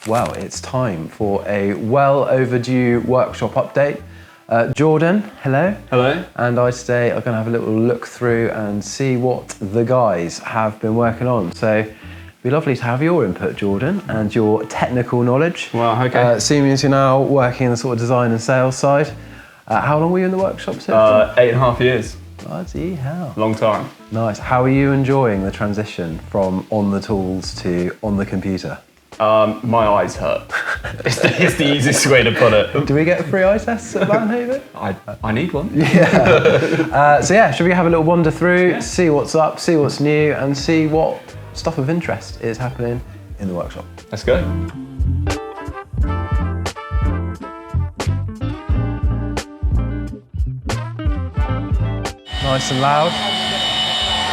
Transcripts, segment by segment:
Well, it's time for a well overdue workshop update. Jordan, hello. Hello. And I today are going to have a little look through and see what the guys have been working on. So it'd be lovely to have your input, Jordan, and your technical knowledge. Well, okay. Seeing as you're now working in the sort of design and sales side, how long were you in the workshop? 8.5 years. Bloody hell. Long time. Nice. How are you enjoying the transition from on the tools to on the computer? My eyes hurt. It's the easiest way to put it. Do we get free eye tests at VanHaven? I need one. Yeah. So yeah, should we have a little wander through, see what's up, see what's new, and see what stuff of interest is happening in the workshop? Let's go. Nice and loud.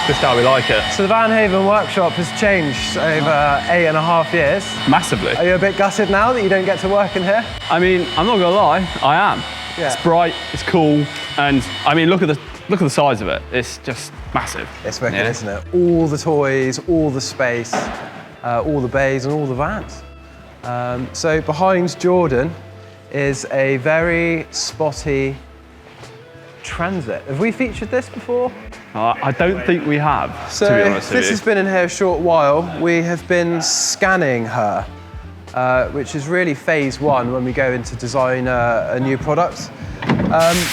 Just how we like it. So the VanHaven workshop has changed over 8.5 years. Massively. Are you a bit gutted now that you don't get to work in here? I mean, I'm not gonna lie, I am. Yeah. It's bright, it's cool, and I mean, look at the size of it. It's just massive. It's wicked, isn't it? All the toys, all the space, all the bays and all the vans. So behind Jordan is a very spotty Transit. Have we featured this before? I don't think we have, so to be honest with you. This has been in here a short while. We have been scanning her, which is really phase one when we go into design a new product.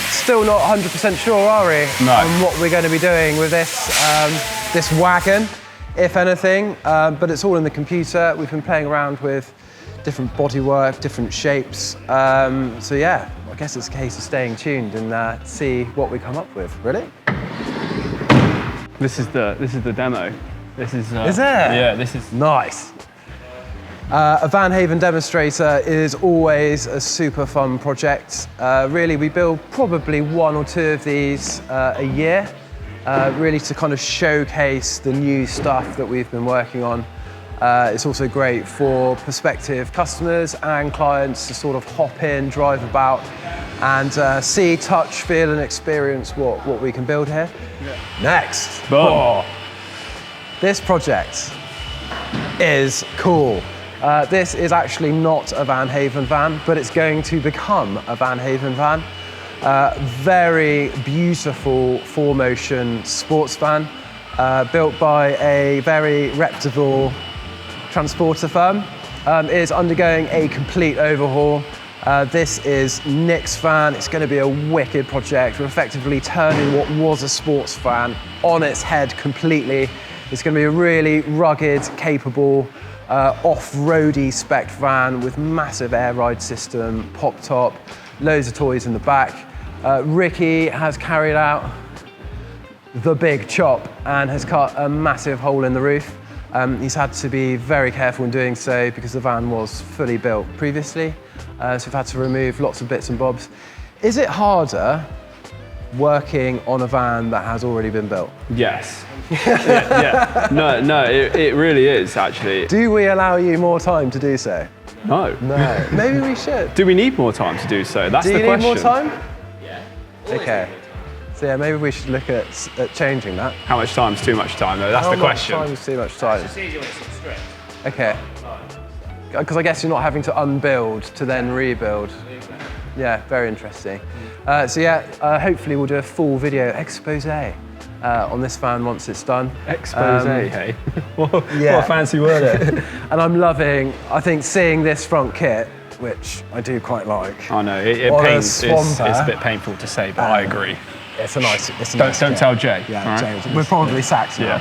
Still not 100% sure, are we, on what we're going to be doing with this, this wagon, if anything, but it's all in the computer. We've been playing around with different bodywork, different shapes. So yeah, I guess it's a case of staying tuned and see what we come up with. Really? This is the demo. This is. Is it? Yeah, this is nice. A VanHaven demonstrator is always a super fun project. Really, we build probably one or two of these a year, really to kind of showcase the new stuff that we've been working on. It's also great for prospective customers and clients to sort of hop in, drive about, and see, touch, feel, and experience what we can build here. Yeah. Next, this project is cool. This is actually not a VanHaven van, but it's going to become a VanHaven van. Very beautiful 4Motion sports van, built by a very reputable transporter firm. Is undergoing a complete overhaul. This is Nick's van. It's going to be a wicked project. We're effectively turning what was a sports van on its head completely. It's going to be a really rugged, capable, off-roady spec van with massive air ride system, pop top, loads of toys in the back. Ricky has carried out the big chop and has cut a massive hole in the roof. He's had to be very careful in doing so because the van was fully built previously. So we've had to remove lots of bits and bobs. Is it harder working on a van that has already been built? Yes. yeah. No, it really is, actually. Do we allow you more time to do so? No. No. Maybe we should. Do we need more time to do so? That's the question. Do you need more time? Yeah. Okay. So yeah, maybe we should look at changing that. How much time is too much time, though? That's the question. How much time is too much time? It's easier when it's in script. Okay. Because I guess you're not having to unbuild to then rebuild. Yeah, very interesting. So yeah, hopefully we'll do a full video expose on this van once it's done. Expose, hey? What a fancy word. And I'm loving, I think, seeing this front kit, which I do quite like. I know, it pains. It's a bit painful to say, but I agree. It's a nice Don't tell Jay. Yeah, Jay. We're probably sacked now.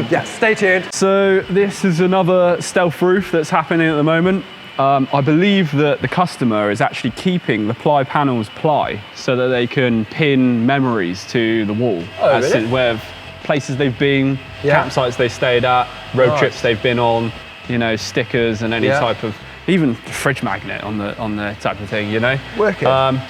Yeah, stay tuned. So this is another stealth roof that's happening at the moment. I believe that the customer is actually keeping the ply panels ply so that they can pin memories to the wall. Oh, really? Where places they've been, campsites they stayed at, road trips they've been on, you know, stickers and any type of, even fridge magnet on the type of thing, you know. Wicked.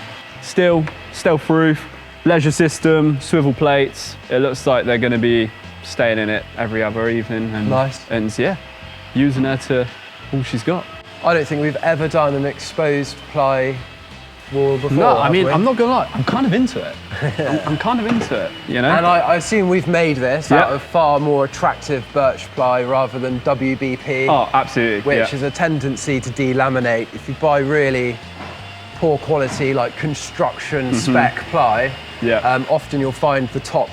Still, stealth roof, leisure system, swivel plates. It looks like they're going to be staying in it every other evening. And, and yeah, using her to all she's got. I don't think we've ever done an exposed ply wall before. No, I mean, we? I'm not gonna lie, I'm kind of into it. I'm kind of into it, you know? And I assume we've made this out of far more attractive birch ply rather than WBP. Oh, absolutely. Which has a tendency to delaminate. If you buy really poor quality, like construction spec ply, often you'll find the top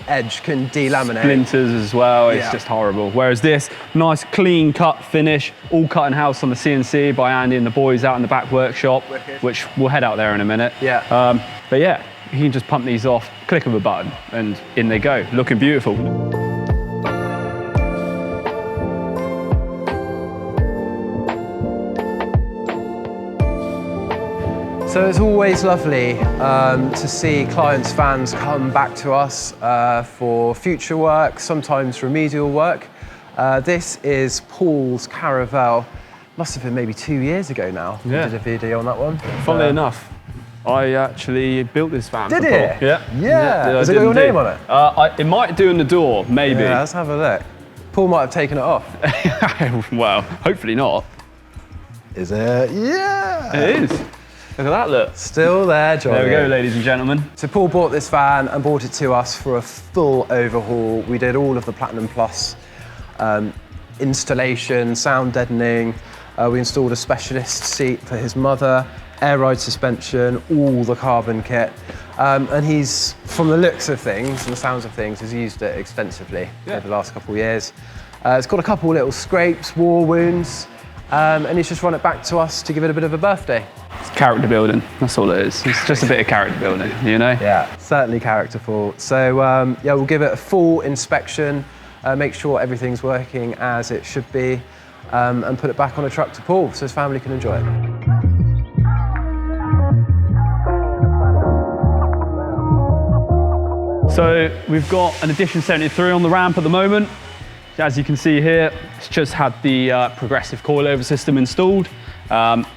edge can delaminate. Splinters as well, it's just horrible. Whereas this, nice clean cut finish, all cut in house on the CNC by Andy and the boys out in the back workshop, which we'll head out there in a minute. But yeah, you can just pump these off, click of a button, and in they go, looking beautiful. So it's always lovely to see clients, fans come back to us for future work, sometimes remedial work. This is Paul's Caravelle. Must have been maybe 2 years ago now. We did a video on that one. Funnily enough, I actually built this van. Did for you? Paul. Yeah. Has it got your name on it? It might do in the door, maybe. Yeah, let's have a look. Paul might have taken it off. Well, hopefully not. Is it? Yeah! It is. Look at that, look. Still there, Johnny. There we go, ladies and gentlemen. So Paul bought this van and brought it to us for a full overhaul. We did all of the Platinum Plus installation, sound deadening. We installed a specialist seat for his mother, air ride suspension, all the carbon kit. And he's, from the looks of things and the sounds of things, has used it extensively over the last couple of years. It's got a couple little scrapes, war wounds, and he's just run it back to us to give it a bit of a birthday. It's character building, that's all it is. It's just a bit of character building, you know? Yeah, certainly characterful. So yeah, we'll give it a full inspection, make sure everything's working as it should be, and put it back on a truck to Paul so his family can enjoy it. So we've got an Edition 73 on the ramp at the moment. As you can see here, it's just had the progressive coilover system installed.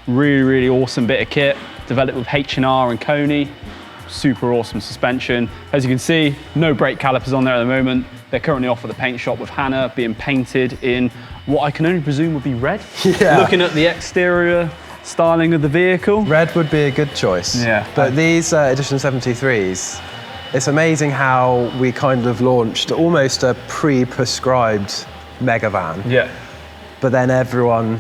Really awesome bit of kit, developed with H&R and Coney. Super awesome suspension. As you can see, no brake calipers on there at the moment. They're currently off at the paint shop with Hannah, being painted in what I can only presume would be red. Yeah. Looking at the exterior styling of the vehicle. Red would be a good choice. Yeah. But these Edition 73s, it's amazing how we kind of launched almost a pre-prescribed mega van. Yeah. But then everyone,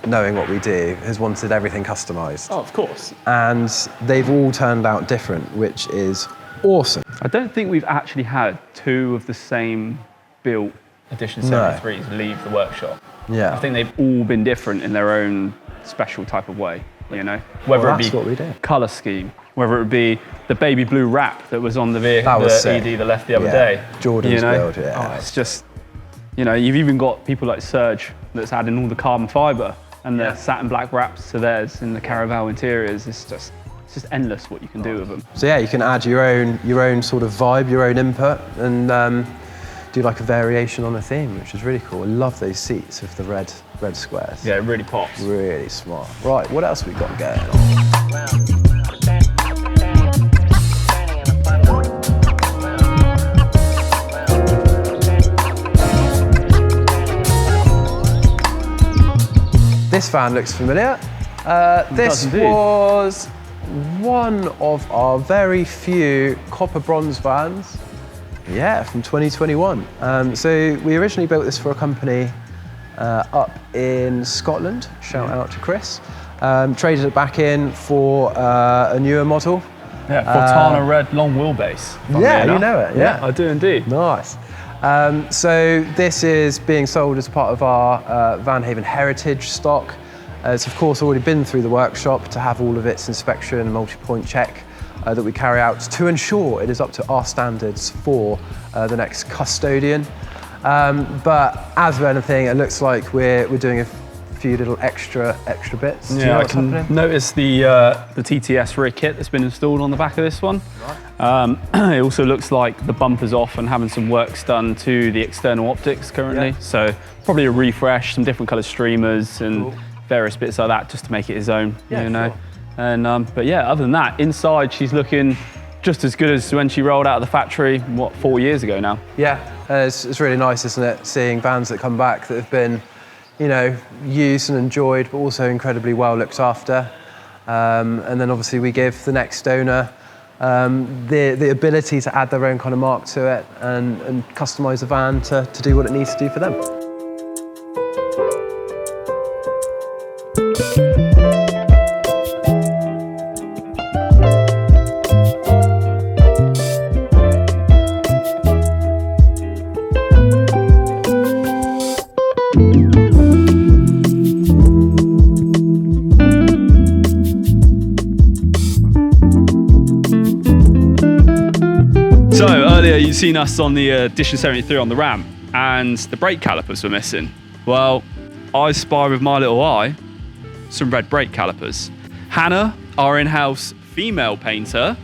knowing what we do, has wanted everything customised. Oh, of course. And they've all turned out different, which is awesome. I don't think we've actually had two of the same built Edition 73s leave the workshop. Yeah. I think they've all been different in their own special type of way, you know? Whether that's what we do. Colour scheme, whether it be the baby blue wrap that was on the vehicle, the ED that left the other day. Jordan's you know? build, yeah. Oh, it's just, you know, you've even got people like Surge that's adding all the carbon fibre and the satin black wraps to theirs in the Caravelle interiors. It's just endless what you can do with them. So yeah, you can add your own sort of vibe, your own input, and do like a variation on a theme, which is really cool. I love those seats with the red squares. Yeah, it really pops. Really smart. Right, what else we got going on? This van looks familiar. This was one of our very few copper bronze vans. Yeah, from 2021. So we originally built this for a company up in Scotland. Shout out to Chris. Traded it back in for a newer model. Yeah, Fontana red long wheelbase. Yeah, you know it. Yeah, I do indeed. Nice. So this is being sold as part of our VanHaven Heritage stock. It's of course already been through the workshop to have all of its inspection and multi-point check that we carry out to ensure it is up to our standards for the next custodian. But as with anything, it looks like we're doing a few little extra bits. Yeah, I can notice the TTS rear kit that's been installed on the back of this one. Right. It also looks like the bumper's off and having some works done to the external optics currently. Yeah. So probably a refresh, some different colour streamers and various bits like that just to make it his own, you know. Sure. And but yeah, other than that, inside she's looking just as good as when she rolled out of the factory, what, 4 years ago now? Yeah, it's really nice, isn't it, seeing vans that come back that have been, you know, used and enjoyed, but also incredibly well looked after. And then obviously we give the next owner the ability to add their own kind of mark to it and customise the van to do what it needs to do for them. So earlier you'd seen us on the Edition 73 on the ramp and the brake calipers were missing. Well, I spy with my little eye some red brake calipers. Hannah, our in-house female painter,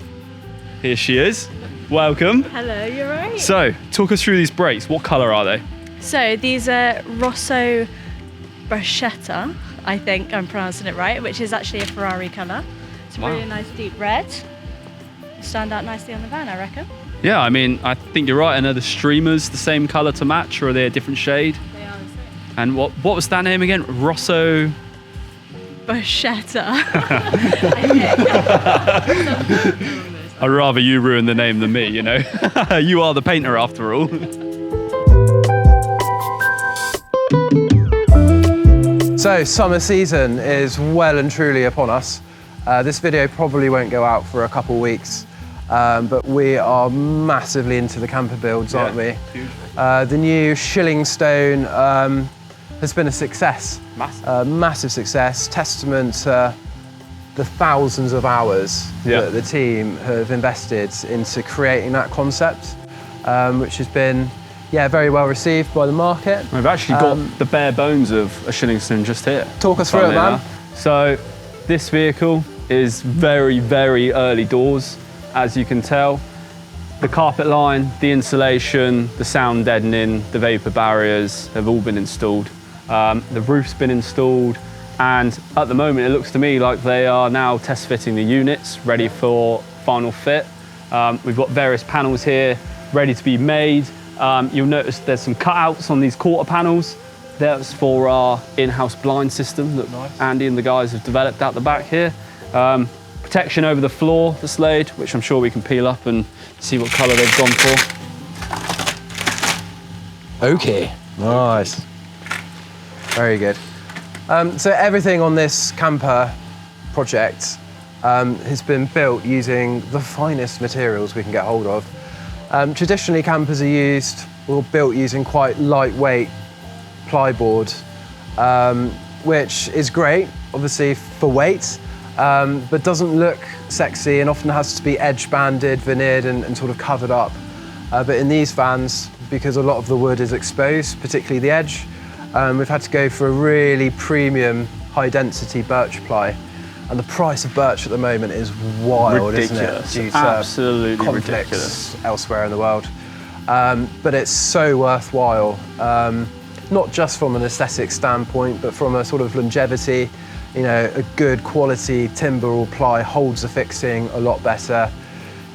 here she is. Welcome. Hello, you're right. So, talk us through these brakes. What colour are they? So these are Rosso Bruschetta, I think I'm pronouncing it right, which is actually a Ferrari colour. It's a Wow. really nice deep red. Stand out nicely on the van, I reckon. Yeah, I mean, I think you're right. And are the streamers the same colour to match, or are they a different shade? They are the same. And what was that name again? Rosso? Bruschetta. I'd rather you ruin the name than me, you know? You are the painter after all. So summer season is well and truly upon us. This video probably won't go out for a couple weeks, but we are massively into the camper builds, aren't we? Huge. The new Shillingstone has been a success. Massive. Massive success, testament to the thousands of hours that the team have invested into creating that concept, which has been very well received by the market. We've actually got the bare bones of a Shillingstone just here. Talk us through it, man. So this vehicle is very, very early doors, as you can tell. The carpet line, the insulation, the sound deadening, the vapor barriers have all been installed. The roof's been installed, and at the moment it looks to me like they are now test fitting the units, ready for final fit. We've got various panels here ready to be made. You'll notice there's some cutouts on these quarter panels. That's for our in-house blind system that Andy and the guys have developed out the back here. Protection over the floor that's laid, which I'm sure we can peel up and see what colour they've gone for. Okay, nice. Very good. So everything on this camper project has been built using the finest materials we can get hold of. Traditionally, campers are built using quite lightweight plyboard, which is great, obviously, for weight, but doesn't look sexy and often has to be edge banded, veneered and sort of covered up. But in these vans, because a lot of the wood is exposed, particularly the edge, we've had to go for a really premium high density birch ply. And the price of birch at the moment is wild, Ridiculous. Isn't it? Due to Absolutely conflicts ridiculous. elsewhere in the world. But it's so worthwhile, not just from an aesthetic standpoint, but from a sort of longevity. You know, a good quality timber or ply holds the fixing a lot better.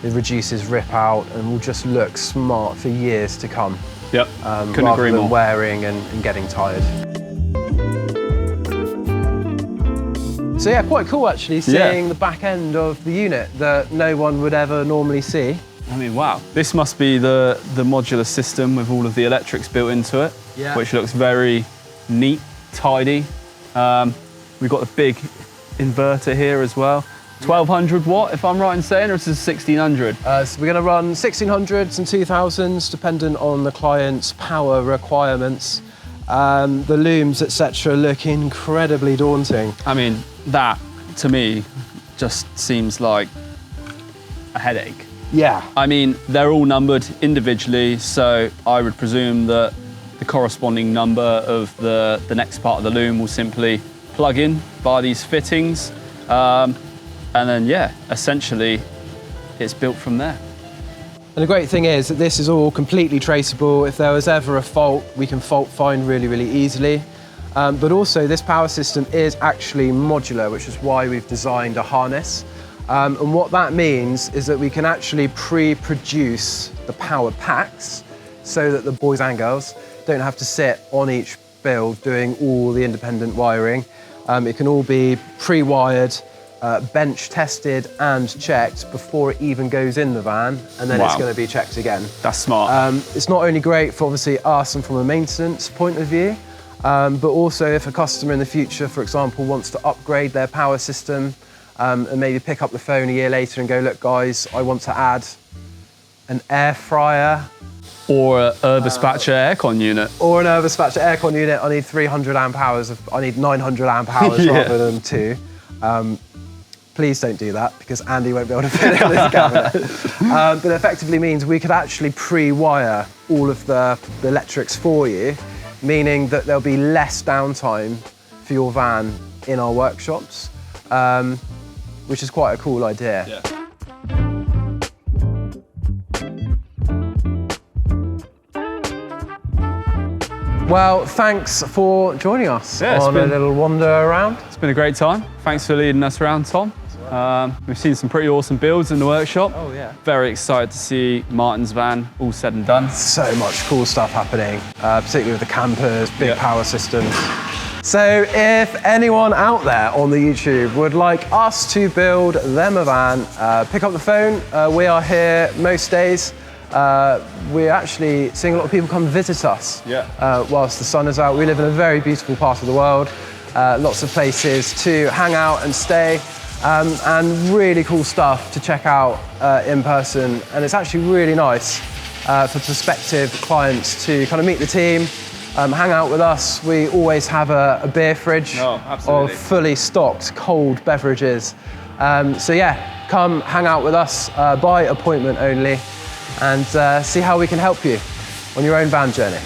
It reduces rip out and will just look smart for years to come. Yep, couldn't rather agree than more. wearing and getting tired. So yeah, quite cool actually, seeing the back end of the unit that no one would ever normally see. I mean, wow. This must be the modular system with all of the electrics built into it, which looks very neat, tidy. We've got a big inverter here as well. 1200 watt, if I'm right in saying, or is this 1600? So we're going to run 1600s and 2000s, dependent on the client's power requirements. The looms, etc., look incredibly daunting. I mean, that to me just seems like a headache. Yeah. I mean, they're all numbered individually, so I would presume that the corresponding number of the next part of the loom will simply plug in via these fittings. And then, yeah, essentially it's built from there. And the great thing is that this is all completely traceable. If there was ever a fault, we can fault find really, really easily. But also this power system is actually modular, which is why we've designed a harness. And what that means is that we can actually pre-produce the power packs so that the boys and girls don't have to sit on each build doing all the independent wiring. It can all be pre-wired bench tested and checked before it even goes in the van, and then Wow. it's going to be checked again. That's smart. It's not only great for obviously us and from a maintenance point of view, but also if a customer in the future, for example, wants to upgrade their power system and maybe pick up the phone a year later and go, look guys, I want to add an air fryer, Or a Urbispatcher aircon unit. or an Urbispatcher aircon unit. I need 300 amp hours. I need 900 amp hours Yeah. rather than 2. Please don't do that because Andy won't be able to fit it in this cabinet. But it effectively means we could actually pre-wire all of the electrics for you, meaning that there'll be less downtime for your van in our workshops, which is quite a cool idea. Yeah. Well, thanks for joining us Yeah, it's on a been- little wander around. It's been a great time. Thanks for leading us around, Tom. We've seen some pretty awesome builds in the workshop. Oh, yeah. Very excited to see Martin's van all said and done. So much cool stuff happening, particularly with the campers, big Yeah. power systems. So if anyone out there on the YouTube would like us to build them a van, pick up the phone. We are here most days. We're actually seeing a lot of people come visit us whilst the sun is out. We live in a very beautiful part of the world. Lots of places to hang out and stay. And really cool stuff to check out in person. And it's actually really nice for prospective clients to kind of meet the team, hang out with us. We always have a beer fridge of fully stocked cold beverages. So yeah, come hang out with us by appointment only and see how we can help you on your own van journey.